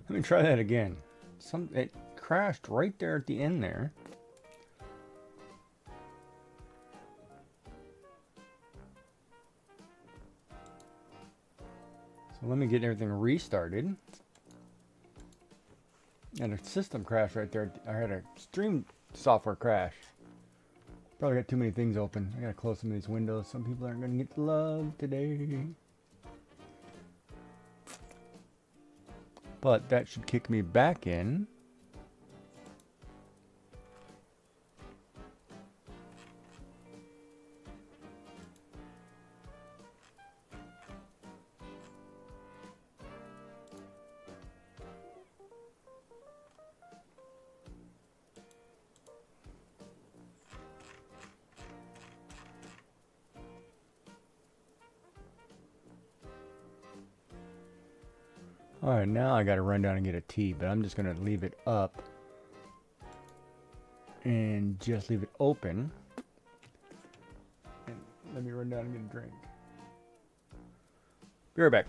Let me try that again. It crashed right there at the end there. So let me get everything restarted. And a system crash right there. I had a stream software crash. Probably got too many things open. I gotta close some of these windows. Some people aren't gonna get the love today. But that should kick me back in. Alright, now I gotta run down and get a tea, but I'm just gonna leave it up. And just leave it open. And let me run down and get a drink. Be right back.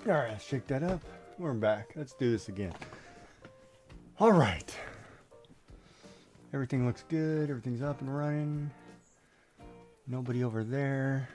Alright, let's shake that up. We're back. Let's do this again. Alright. Everything looks good. Everything's up and running. Nobody over there.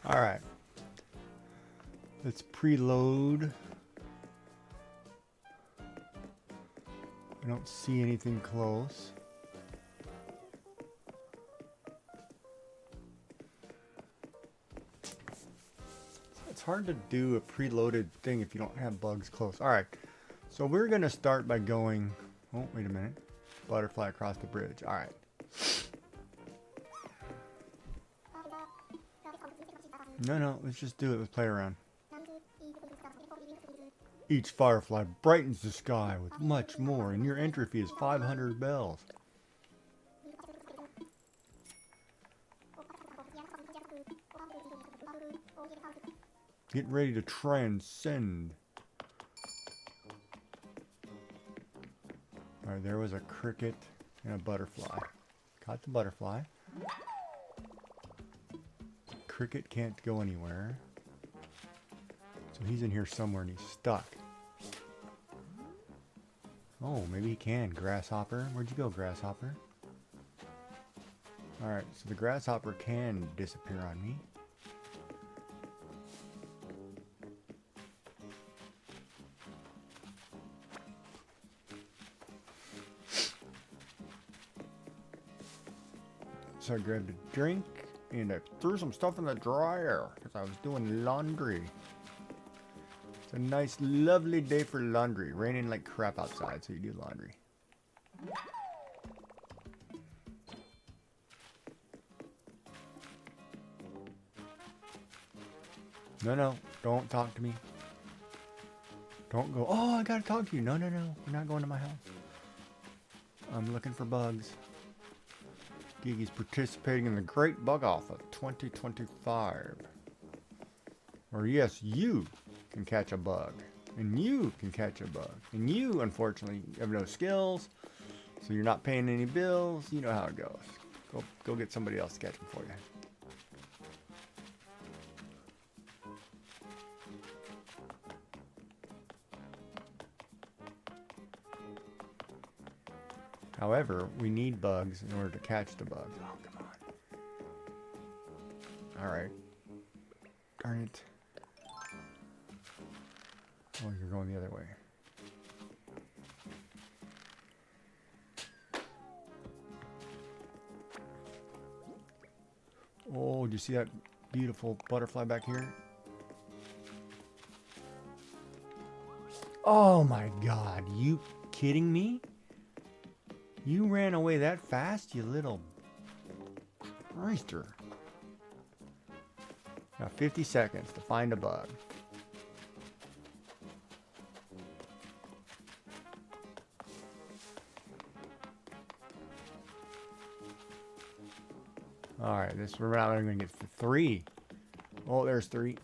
All right, let's preload. I don't see anything close. It's hard to do a preloaded thing if you don't have bugs close. All right, so we're gonna start by going, oh, wait a minute. Butterfly across the bridge. All right. No, let's just do it. Let's play around. Each firefly brightens the sky with much more, and your entry fee is 500 bells. Get ready to transcend. Alright, there was a cricket and a butterfly. Caught the butterfly. Cricket can't go anywhere. So he's in here somewhere and he's stuck. Oh, maybe he can. Grasshopper. Where'd you go, grasshopper? Alright, so the grasshopper can disappear on me. So I grabbed a drink and I threw some stuff in the dryer because I was doing laundry. It's a nice, lovely day for laundry. Raining like crap outside, so you do laundry. No, don't talk to me. Don't go, oh, I gotta talk to you. No, you're not going to my house. I'm looking for bugs. Gigi's participating in the Great Bug Off of 2025. Or yes, you can catch a bug. And you can catch a bug. And you, unfortunately, have no skills. So you're not paying any bills. You know how it goes. Go get somebody else to catch them for you. However, we need bugs in order to catch the bugs. Oh, come on. Alright. Darn it. Oh, you're going the other way. Oh, do you see that beautiful butterfly back here? Oh my god, you kidding me? You ran away that fast, you little Christer. Now 50 seconds to find a bug. Alright, we're not even gonna get 3. Oh, there's 3.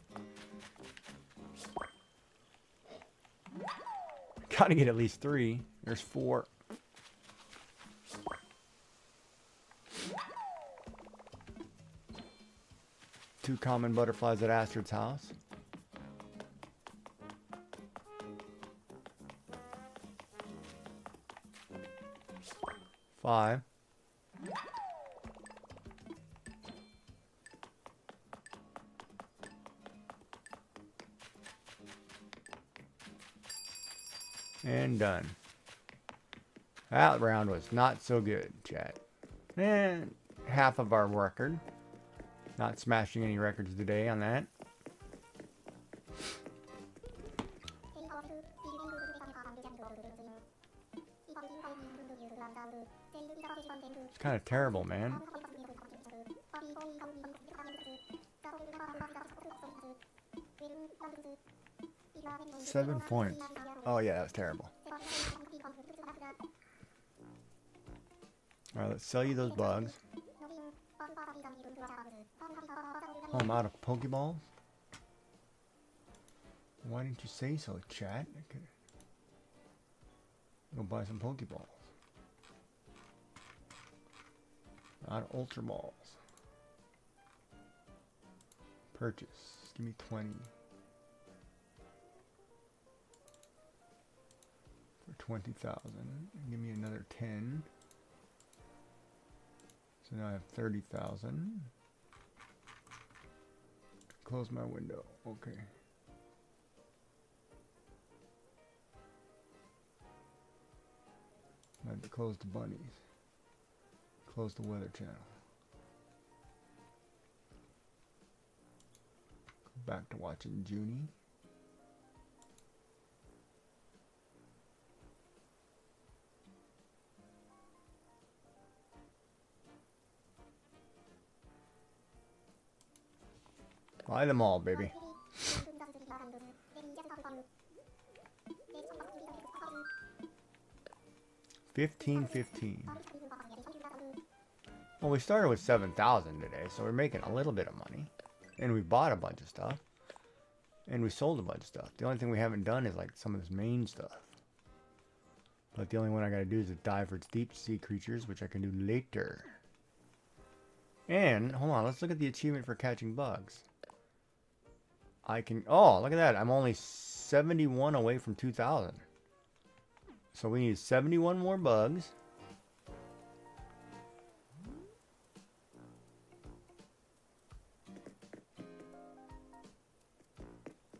Gotta get at least 3. There's 4. Two common butterflies at Astrid's house. Five. And done. That round was not so good, chat. And half of our record. Not smashing any records today on that. It's kind of terrible, man. Seven points. Oh yeah, that was terrible. Alright, let's sell you those bugs. Oh, I'm out of Pokeballs? Why didn't you say so, chat? I could go buy some Pokeballs. Out of Ultra Balls. Purchase. Give me 20. For 20,000. Give me another 10. So now I have 30,000. Close my window. Okay. I have to close the bunnies. Close the weather channel. Go back to watching Junie. Buy them all, baby. 15. Well, we started with 7,000 today, so we're making a little bit of money. And we bought a bunch of stuff. And we sold a bunch of stuff. The only thing we haven't done is like some of this main stuff. But the only one I gotta do is a dive for deep sea creatures, which I can do later. And, hold on, let's look at the achievement for catching bugs. I can, oh, look at that. I'm only 71 away from 2,000. So we need 71 more bugs.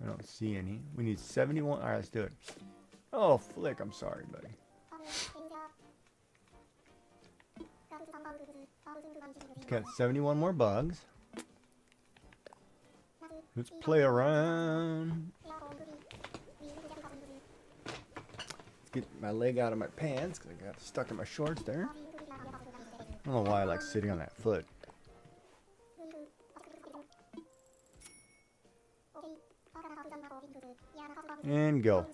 I don't see any. We need 71. All right, let's do it. Oh, Flick, I'm sorry, buddy. Got 71 more bugs. Let's play around. Let's get my leg out of my pants because I got stuck in my shorts there. I don't know why I like sitting on that foot. And go.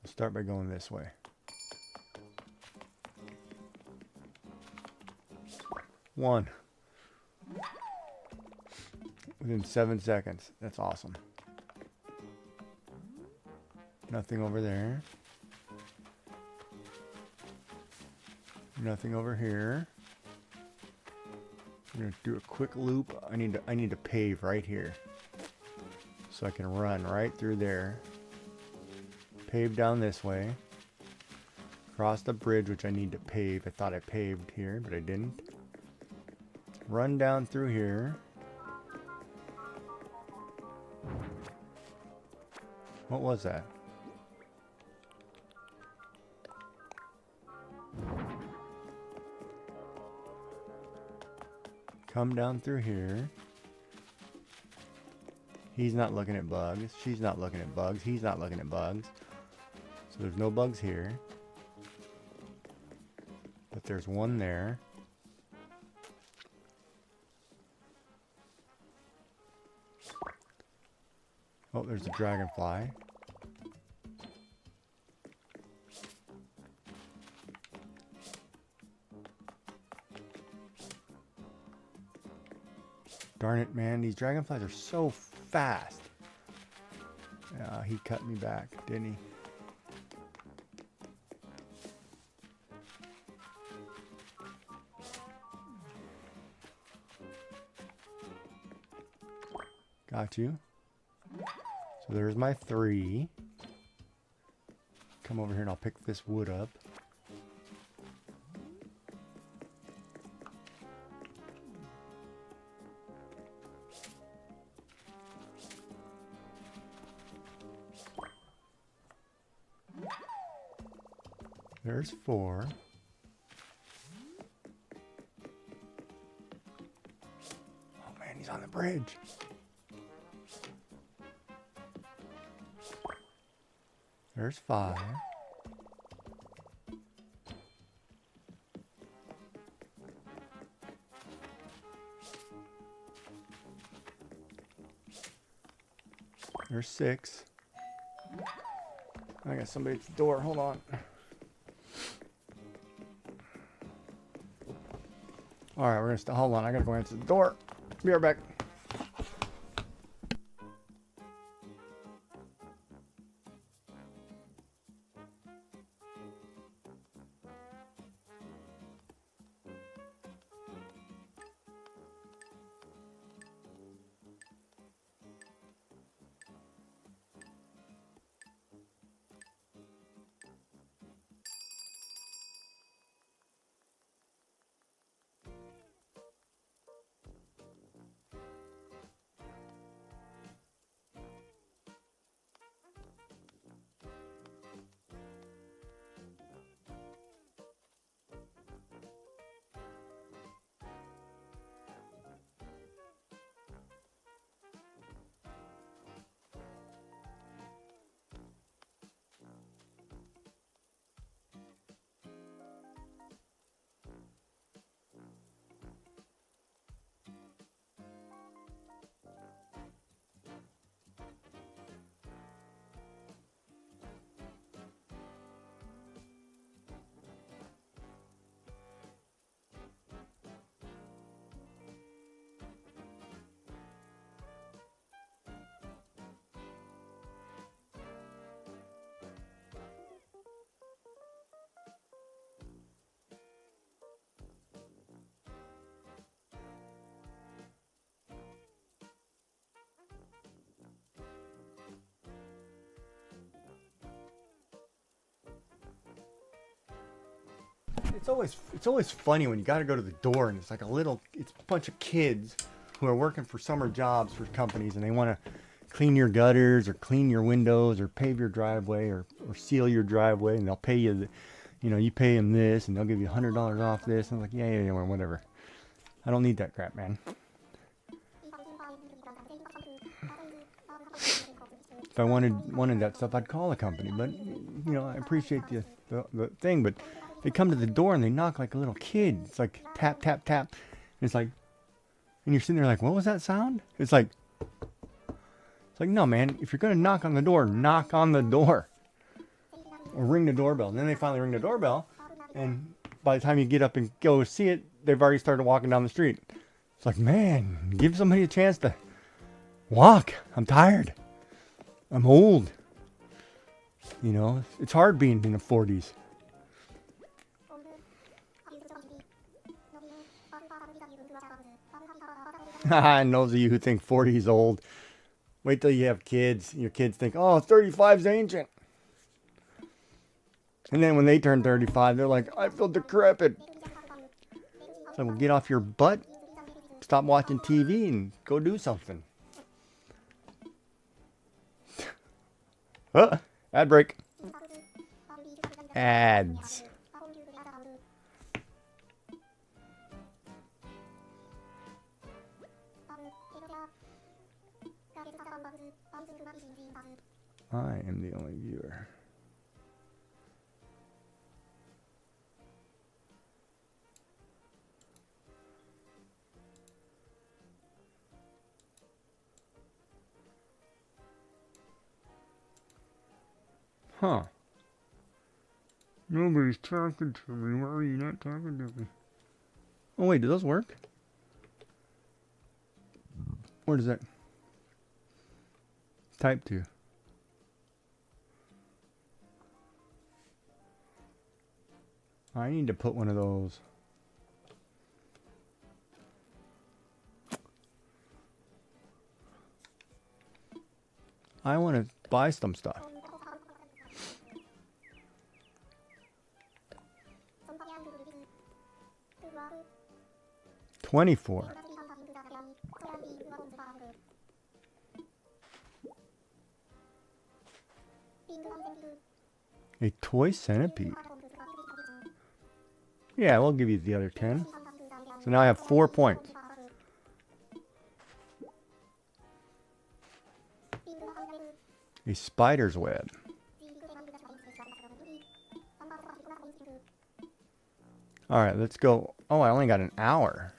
We'll start by going this way. One. Within 7 seconds. That's awesome. Nothing over there. Nothing over here. I'm gonna do a quick loop. I need to pave right here, so I can run right through there. Pave down this way. Cross the bridge, which I need to pave. I thought I paved here, but I didn't. Run down through here. What was that? Come down through here. He's not looking at bugs. She's not looking at bugs. He's not looking at bugs. So there's no bugs here. But there's one there. Oh, there's a dragonfly. Darn it, man. These dragonflies are so fast. He cut me back, didn't he? Got you. So there's my 3. Come over here and I'll pick this wood up. There's 4. Oh man, he's on the bridge. There's 5. There's 6. I got somebody at the door. Hold on. All right, we're gonna hold on. I gotta go answer the door. Be right back. it's always funny when you got to go to the door and it's like it's a bunch of kids who are working for summer jobs for companies and they want to clean your gutters or clean your windows or pave your driveway or seal your driveway, and they'll pay you, you pay them this and they'll give you $100 off this. And I'm like, yeah, whatever. I don't need that crap, man. If I wanted that stuff, I'd call a company. But, I appreciate the thing. But they come to the door and they knock like a little kid. It's like tap, tap, tap. And it's like, and you're sitting there like, what was that sound? It's like, no, man, if you're going to knock on the door, knock on the door. Or ring the doorbell. And then they finally ring the doorbell. And by the time you get up and go see it, they've already started walking down the street. It's like, man, give somebody a chance to walk. I'm tired. I'm old. It's hard being in the 40s. And those of you who think 40 is old, wait till you have kids. Your kids think, oh, 35 is ancient. And then when they turn 35, they're like, I feel decrepit. So well, get off your butt, stop watching TV, and go do something. Ad break. Ads. I am the only viewer. Huh. Nobody's talking to me. Why are you not talking to me? Oh wait, do those work? Where does that type to? I need to put one of those. I want to buy some stuff. $24. A toy centipede. Yeah, we'll give you the other 10. So now I have 4 points. A spider's web. Alright, let's go. Oh, I only got an hour.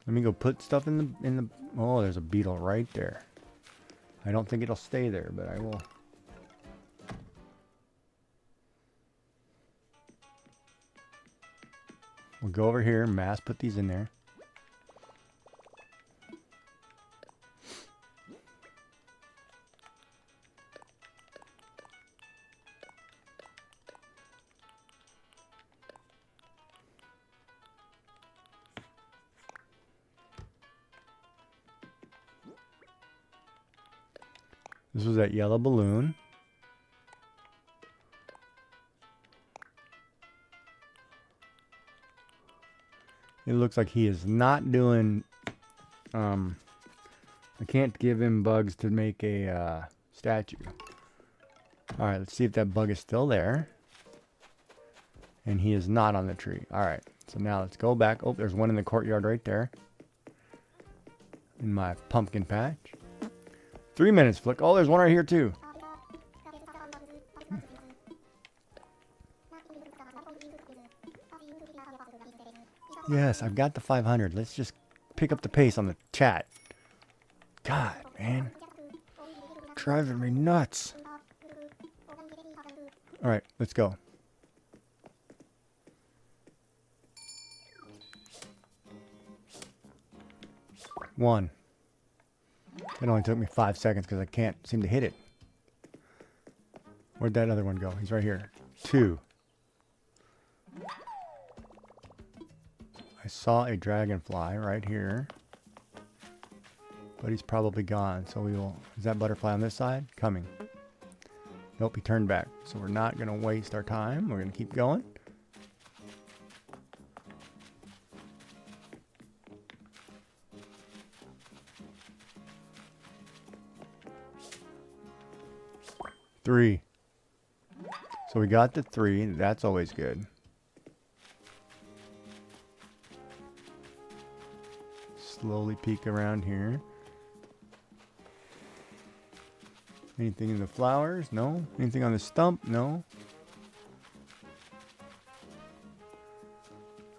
Let me go put stuff in the oh, there's a beetle right there. I don't think it'll stay there, but I will. We'll go over here, mass put these in there. This was that yellow balloon. It looks like he is not doing, I can't give him bugs to make a statue. Alright, let's see if that bug is still there. And he is not on the tree. Alright, so now let's go back. Oh, there's one in the courtyard right there. In my pumpkin patch. 3 minutes, Flick. Oh, there's one right here too. Yes, I've got the 500. Let's just pick up the pace on the chat. God, man. Driving me nuts. Alright, let's go. One. It only took me 5 seconds because I can't seem to hit it. Where'd that other one go? He's right here. 2. I saw a dragonfly right here. But he's probably gone. So we will... Is that butterfly on this side? Coming. Nope, he turned back. So we're not going to waste our time. We're going to keep going. Three. So we got the 3. That's always good. Slowly peek around here. Anything in the flowers? No. Anything on the stump? No.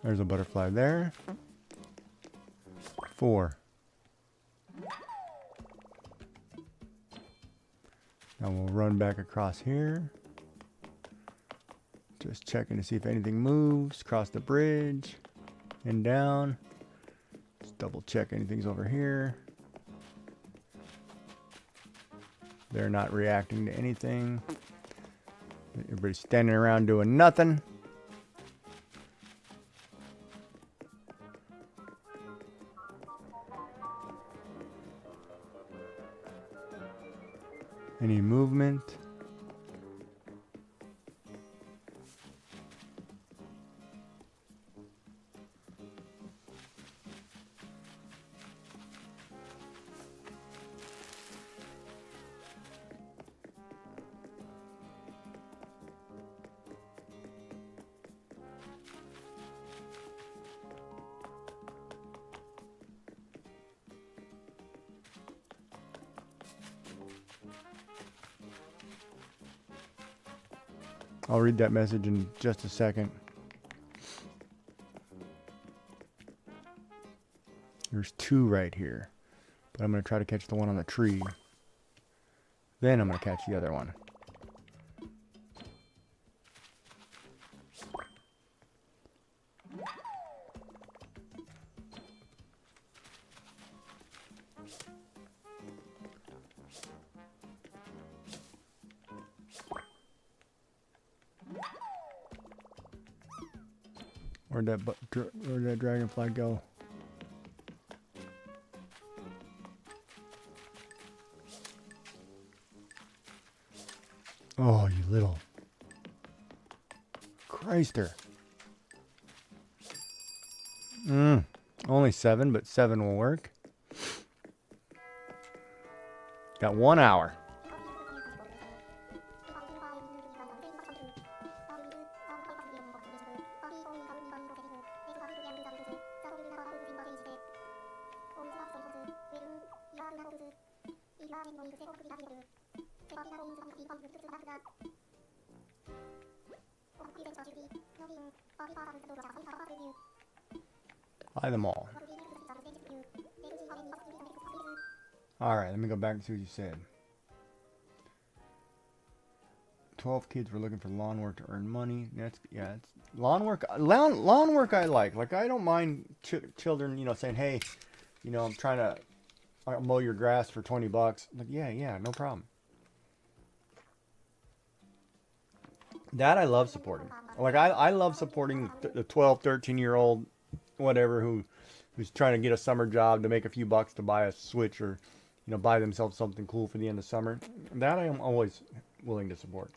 There's a butterfly there. 4. Now we'll run back across here. Just checking to see if anything moves. Cross the bridge and down. Just double check anything's over here. They're not reacting to anything. Everybody's standing around doing nothing. Any movement? I'll read that message in just a second. There's 2 right here. But I'm going to try to catch the one on the tree. Then I'm going to catch the other one. Where'd that dragonfly go? Oh, you little Christer. Only 7, but 7 will work. Got 1 hour. Buy them all. Alright, let me go back and see what you said. 12 kids were looking for lawn work to earn money. That's, yeah, it's lawn work. Lawn work I like. Like, I don't mind children, you know, saying, hey, you know, I'm trying to mow your grass for 20 bucks. Like, yeah, no problem. That I love supporting. Like, I love supporting the 12, 13-year-old, whatever, who's trying to get a summer job to make a few bucks to buy a Switch or, you know, buy themselves something cool for the end of summer. That I am always willing to support.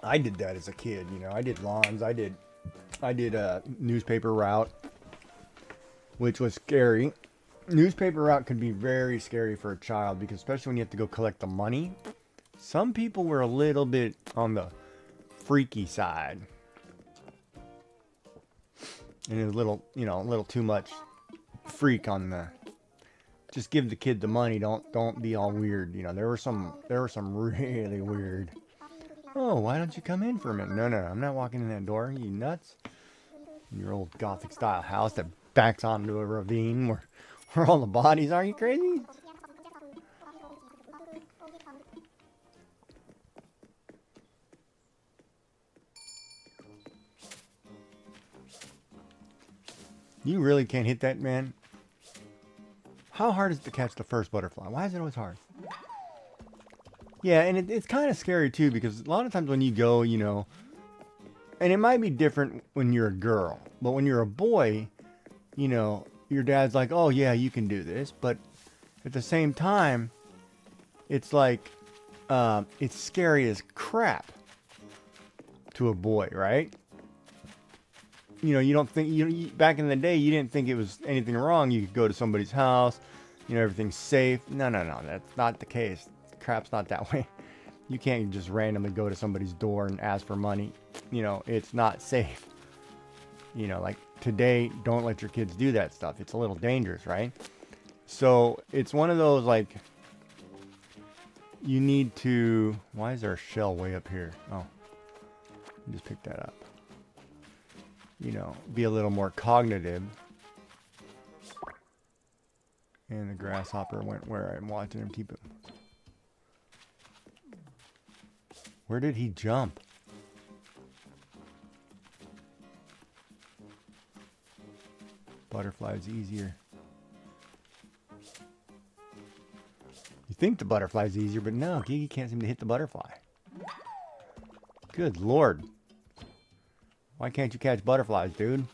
I did that as a kid, you know. I did lawns. I did a newspaper route, which was scary. Newspaper route could be very scary for a child, because especially when you have to go collect the money. Some people were a little bit on the freaky side. And it was a little, you know, a little too much freak on the, just give the kid the money, don't be all weird. You know, there were some really weird. Oh, why don't you come in for a minute? No, I'm not walking in that door. Are you nuts? In your old Gothic style house that backs onto a ravine where all the bodies are. You crazy? You really can't hit that, man. How hard is it to catch the first butterfly? Why is it always hard? Yeah, and it's kind of scary too, because a lot of times when you go, you know, and it might be different when you're a girl, but when you're a boy, you know, your dad's like, oh yeah, you can do this. But at the same time, It's like, it's scary as crap to a boy, right? You know, you don't think, back in the day, you didn't think it was anything wrong. You could go to somebody's house, you know, everything's safe. No, that's not the case. Crap's not that way. You can't just randomly go to somebody's door and ask for money. You know, it's not safe. You know, like today, don't let your kids do that stuff. It's a little dangerous, right? So it's one of those, like, you need to, why is there a shell way up here? Oh, just pick that up. You know, be a little more cognitive. And the grasshopper went where I'm watching him keep him. Where did he jump? Butterfly's easier. You think the butterfly's easier, but no, Gigi can't seem to hit the butterfly. Good Lord. Why can't you catch butterflies, dude? You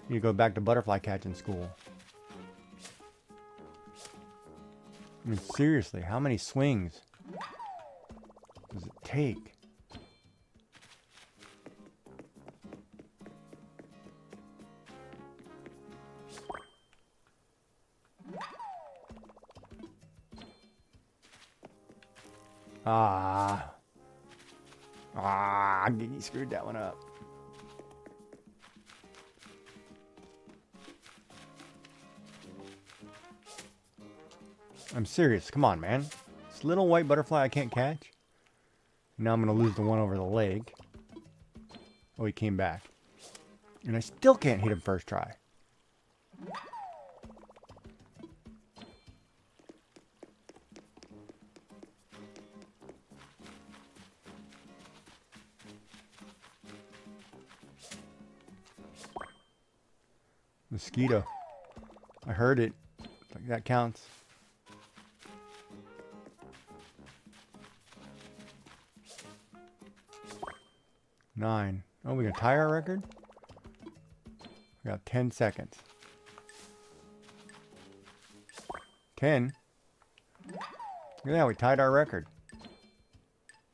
need to go back to butterfly catching school. I mean, seriously, how many swings does it take? Gigi screwed that one up. I'm serious. Come on, man. This little white butterfly I can't catch. Now I'm going to lose the one over the leg. Oh, he came back. And I still can't hit him first try. Mosquito. I heard it. Like that counts. Nine. Oh, we gonna tie our record? We got 10 seconds. 10? Look at that, we tied our record.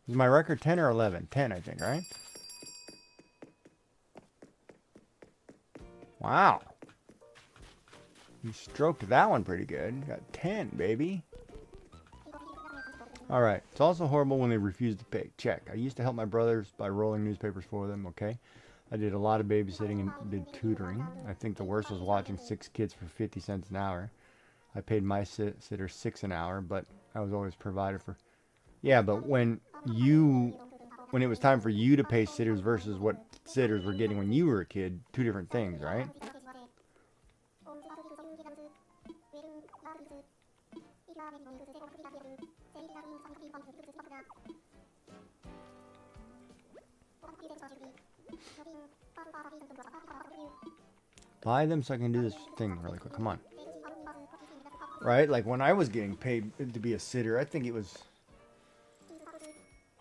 Is my record 10 or 11? 10, I think, right? Wow. You stroked that one pretty good. Got 10, baby. Alright, it's also horrible when they refuse to pay. Check. I used to help my brothers by rolling newspapers for them, okay? I did a lot of babysitting and did tutoring. I think the worst was watching 6 kids for 50 cents an hour. I paid my sitter $6 an hour, but I was always provided for. Yeah, but when it was time for you to pay sitters versus what sitters were getting when you were a kid, two different things, right? Buy them so I can do this thing really quick. Come on. Right? Like when I was getting paid to be a sitter, I think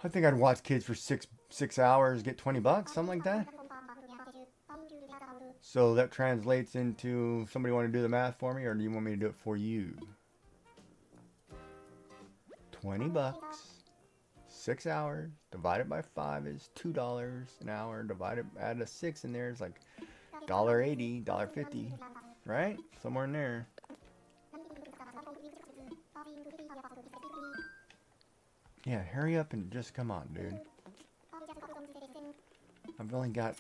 I'd watch kids for six hours, get $20, something like that. So that translates into, somebody want to do the math for me, or do you want me to do it for you? $20, 6 hours, divided by 5 is $2 an hour, add a 6 in there, it's like $1.80, $1.50, right? Somewhere in there. Yeah, hurry up and just come on, dude. I've only got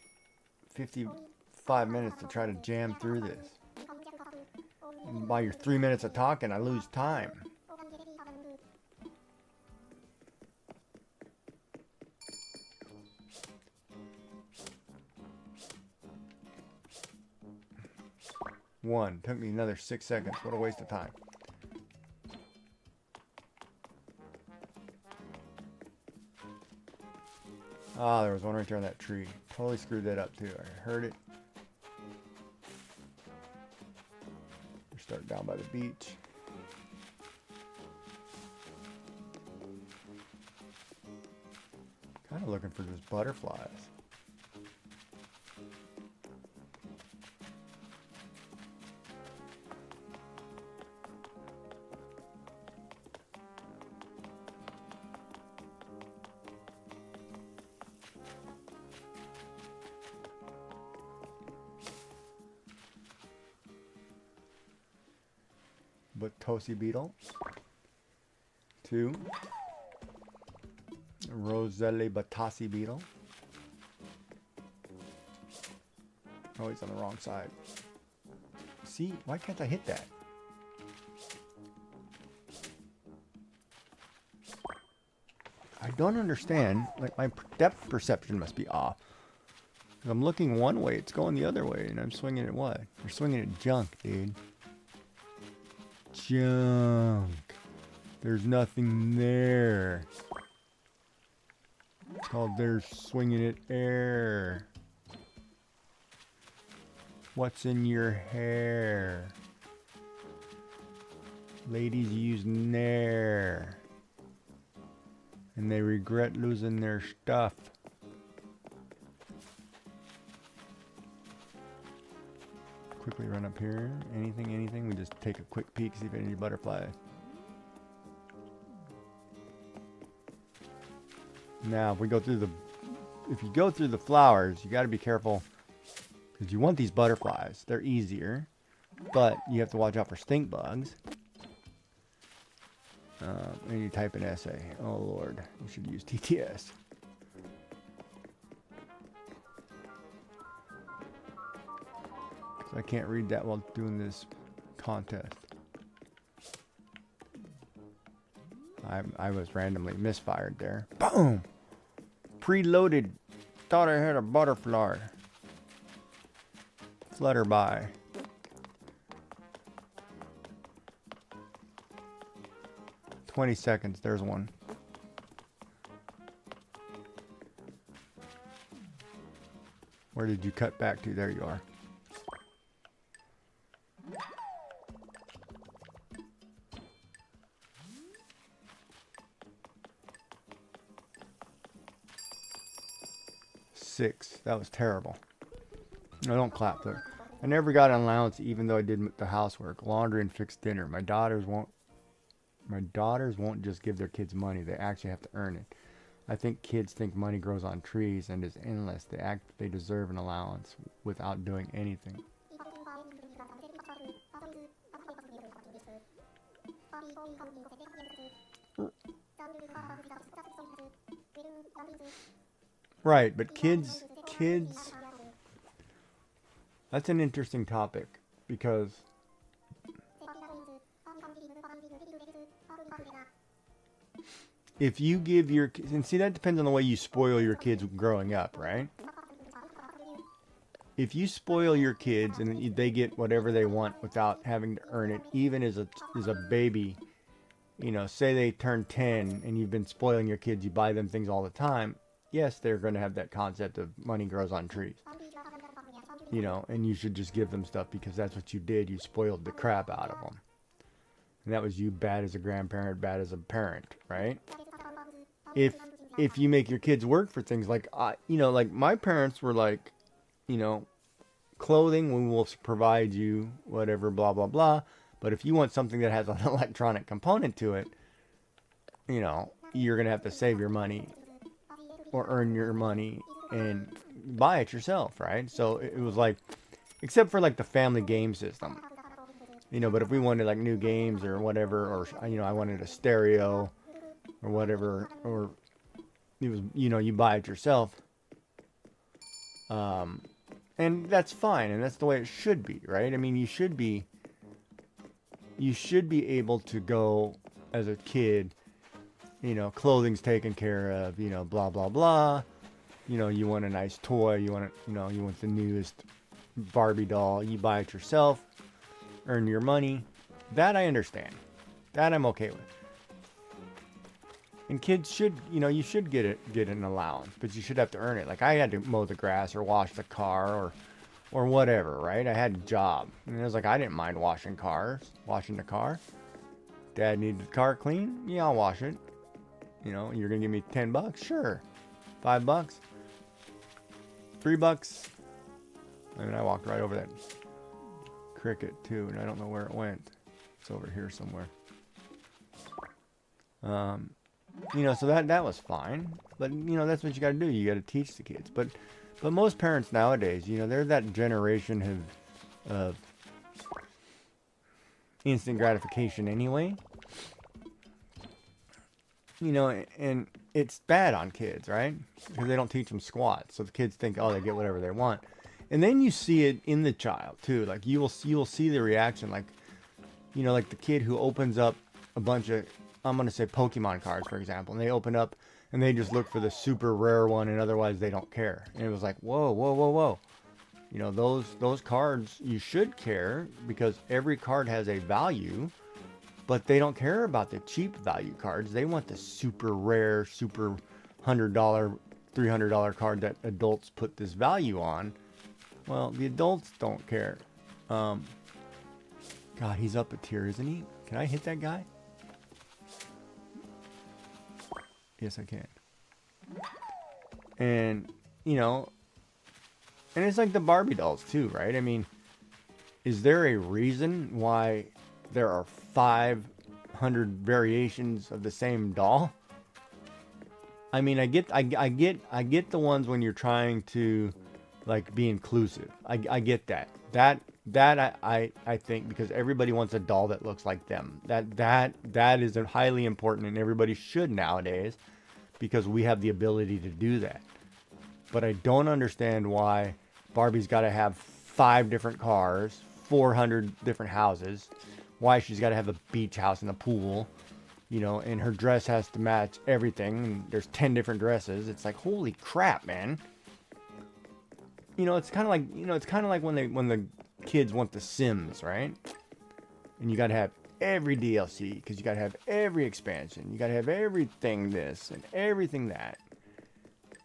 55 minutes to try to jam through this. And by your 3 minutes of talking, I lose time. One. Took me another 6 seconds. What a waste of time. Ah, there was one right there on that tree. Totally screwed that up too. I heard it. We start down by the beach. Kind of looking for just butterflies. Batosi beetle. 2. Roselle Batasi beetle. Oh, he's on the wrong side. See, why can't I hit that? I don't understand. Like, my depth perception must be off. If I'm looking one way, it's going the other way, and I'm swinging at what? You're swinging at junk, dude. Junk. There's nothing there. It's called they're swinging at air. What's in your hair? Ladies use nair. And they regret losing their stuff. Quickly run up here. Anything. We just take a quick peek, see if any butterfly. Now, if we go through if you go through the flowers, you got to be careful because you want these butterflies. They're easier, but you have to watch out for stink bugs. And you type an essay. Oh Lord, you should use TTS. I can't read that while doing this contest. I was randomly misfired there. Boom! Preloaded. Thought I had a butterfly. Flutter by. "20 seconds. There's one. Where did you cut back to? There you are. Six. That was terrible. No, don't clap though. I never got an allowance even though I did the housework, laundry, and fixed dinner. My daughters won't just give their kids money. They actually have to earn it. I think kids think money grows on trees and is endless. They act they deserve an allowance without doing anything. Right, but kids, that's an interesting topic because if you give your kids, and see that depends on the way you spoil your kids growing up, right? If you spoil your kids and they get whatever they want without having to earn it, even as a baby, you know, say they turn 10 and you've been spoiling your kids, you buy them things all the time. Yes, they're going to have that concept of money grows on trees, you know, and you should just give them stuff because that's what you did. You spoiled the crap out of them. And that was you bad as a grandparent, bad as a parent, right? If you make your kids work for things like, you know, like my parents were like, you know, clothing, we will provide you whatever, blah, blah, blah. But if you want something that has an electronic component to it, you know, you're going to have to save your money or earn your money and buy it yourself, right? So it was like, except for like the family game system, you know, but if we wanted like new games or whatever, or, you know, I wanted a stereo or whatever, or it was, you know, you buy it yourself. And that's fine. And that's the way it should be, right? I mean, you should be able to go as a kid, you know, clothing's taken care of, you know, blah, blah, blah. You know, you want a nice toy, you want the newest Barbie doll, you buy it yourself, earn your money. That I understand. That I'm okay with. And kids should, you know, you should get an allowance, but you should have to earn it. Like I had to mow the grass or wash the car or whatever, right? I had a job. And it was like, I didn't mind washing the car. Dad needed the car clean? Yeah, I'll wash it. You know, you're going to give me $10? Sure. $5? $3? I mean, I walked right over that cricket too, and I don't know where it went. It's over here somewhere. You know, so that was fine. But, you know, that's what you got to do. You got to teach the kids. But most parents nowadays, you know, they're that generation of instant gratification anyway. You know, and it's bad on kids, right? Because they don't teach them squat. So the kids think, oh, they get whatever they want. And then you see it in the child too. Like you will see the reaction. Like, you know, like the kid who opens up a bunch of, I'm going to say Pokemon cards, for example. And they open up and they just look for the super rare one, and otherwise they don't care. And it was like, whoa, whoa, whoa, whoa. You know, those cards, you should care because every card has a value. But they don't care about the cheap value cards. They want the super rare, super $100, $300 card that adults put this value on. Well, the adults don't care. God, he's up a tier, isn't he? Can I hit that guy? Yes, I can. And, you know, and it's like the Barbie dolls too, right? I mean, is there a reason why there are 500 variations of the same doll? I mean, I get the ones when you're trying to like be inclusive. I get that. That I think, because everybody wants a doll that looks like them. That is highly important, and everybody should nowadays, because we have the ability to do that. But I don't understand why Barbie's got to have 5 different cars, 400 different houses. Why she's got to have a beach house and a pool, you know, and her dress has to match everything. And there's 10 different dresses. It's like, holy crap, man. You know, it's kind of like when the kids want the Sims, right? And you got to have every DLC, because you got to have every expansion. You got to have everything this and everything that.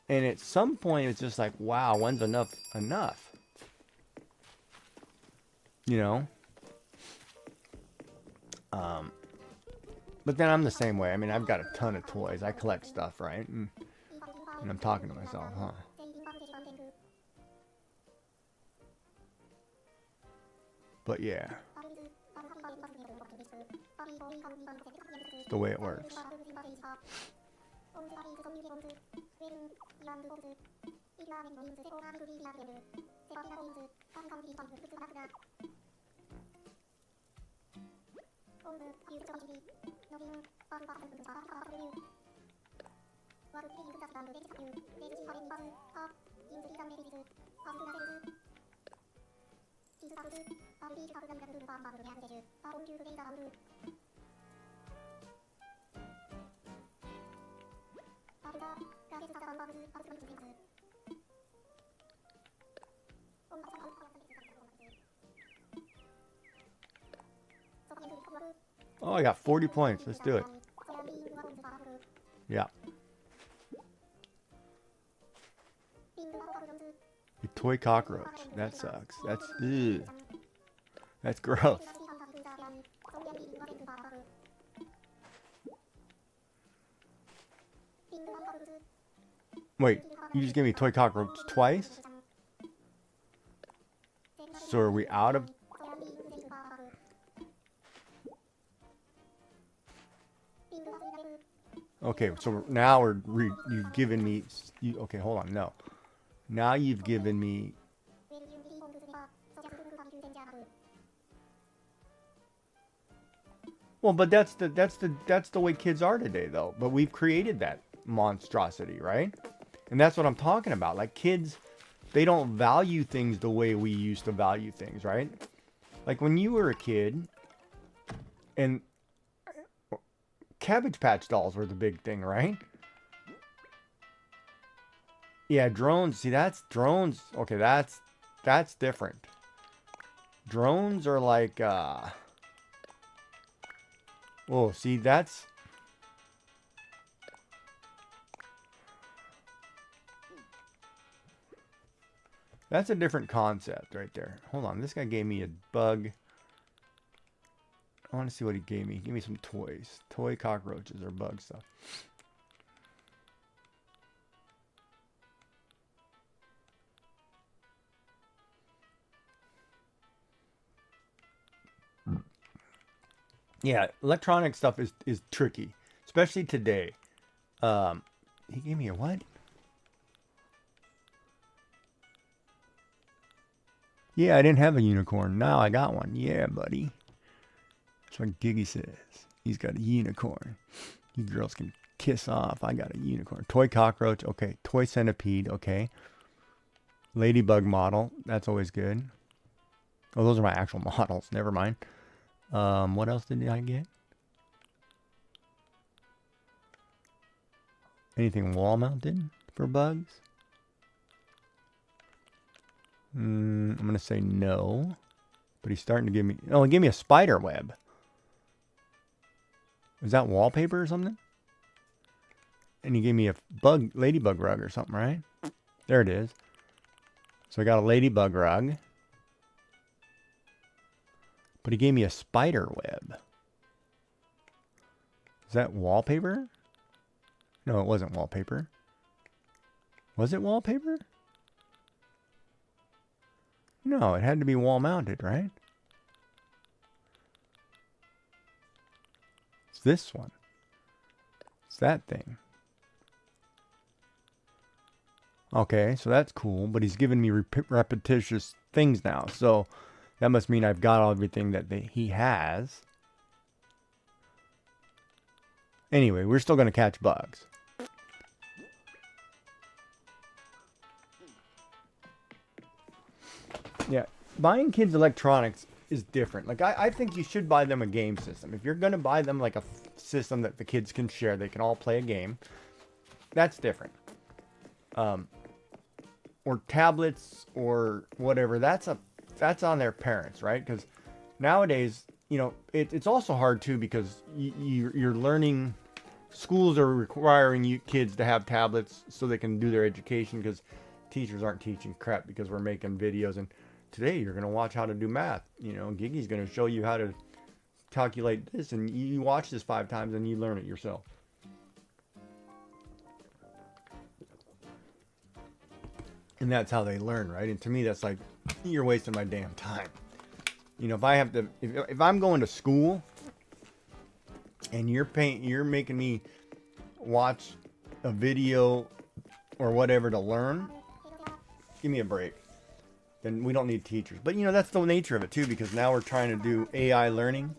And at some point, it's just like, wow, when's enough? You know? But then I'm the same way. I mean, I've got a ton of toys. I collect stuff, right? And I'm talking to myself, huh? But yeah. It's the way it works. Oh, I got 40 points. Let's do it. Yeah. A toy cockroach. That sucks. That's ew. That's gross. Wait, you just gave me toy cockroach twice? So are we out of... Okay, so now you've given me... okay, hold on, no. Now you've given me... Well, but that's the way kids are today, though. But we've created that monstrosity, right? And that's what I'm talking about. Like, kids, they don't value things the way we used to value things, right? Like when you were a kid, and Cabbage Patch dolls were the big thing, right? Yeah, drones. See, that's drones. Okay, that's different. Drones are like, oh, see, that's... That's a different concept right there. Hold on, this guy gave me a bug. I want to see what he gave me. He gave me some toys. Toy cockroaches or bug stuff. Yeah, electronic stuff is tricky, especially today. He gave me a what? Yeah, I didn't have a unicorn. Now I got one. Yeah, buddy. what Giggy says. He's got a unicorn. You girls can kiss off. I got a unicorn. Toy cockroach. Okay. Toy centipede. Okay. Ladybug model. That's always good. Oh, those are my actual models. Never mind. What else did I get? Anything wall mounted for bugs? I'm going to say no. But he's starting to give me... Oh, he gave me a spider web. Is that wallpaper or something? And he gave me a ladybug rug or something, right? There it is. So I got a ladybug rug. But he gave me a spider web. Is that wallpaper? No, it wasn't wallpaper. Was it wallpaper? No, it had to be wall mounted, right? It's this one. It's that thing. Okay, so that's cool, but he's giving me repetitious things now. So that must mean I've got everything that he has. Anyway, we're still going to catch bugs. Yeah, buying kids electronics is different. Like, I think you should buy them a game system. If you're going to buy them like a system that the kids can share, they can all play a game, that's different. Or tablets or whatever, that's on their parents, right? Because nowadays, you know, it's also hard too because you're learning. Schools are requiring you kids to have tablets so they can do their education because teachers aren't teaching crap because we're making videos. And today you're going to watch how to do math. You know, Gigi's going to show you how to calculate this, and you watch this 5 times and you learn it yourself. And that's how they learn, right? And to me, that's like, you're wasting my damn time. You know, if I'm going to school and you're making me watch a video or whatever to learn, give me a break. Then we don't need teachers. But, you know, that's the nature of it, too, because now we're trying to do AI learning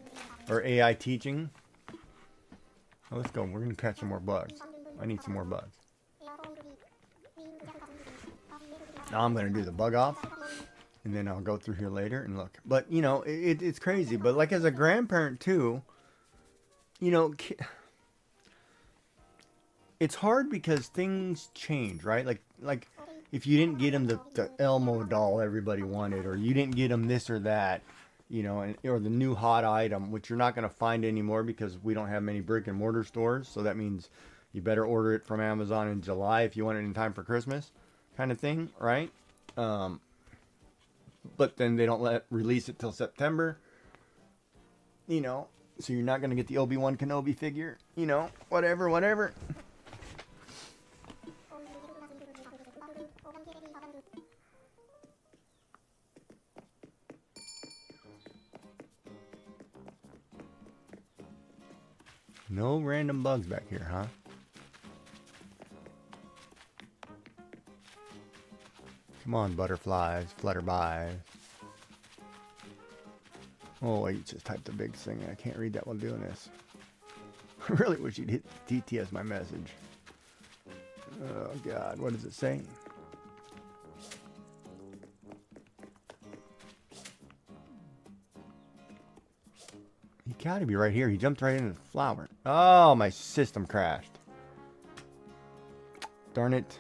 or AI teaching. Oh, let's go. We're going to catch some more bugs. I need some more bugs. Now I'm going to do the bug off, and then I'll go through here later and look. But, you know, it's crazy. But, like, as a grandparent, too, you know, it's hard because things change, right? Like if you didn't get him the Elmo doll everybody wanted, or you didn't get him this or that, you know, or the new hot item, which you're not going to find anymore because we don't have many brick and mortar stores. So that means you better order it from Amazon in July if you want it in time for Christmas, kind of thing, right? But then they don't release it till September, you know, so you're not going to get the Obi-Wan Kenobi figure, you know, whatever. No random bugs back here, huh? Come on, butterflies, flutter by. Oh, I just typed a big thing and I can't read that while doing this. I really wish you'd hit TTS my message. Oh, God, what does it say? He gotta be right here. He jumped right into the flower. Oh, my system crashed. Darn it.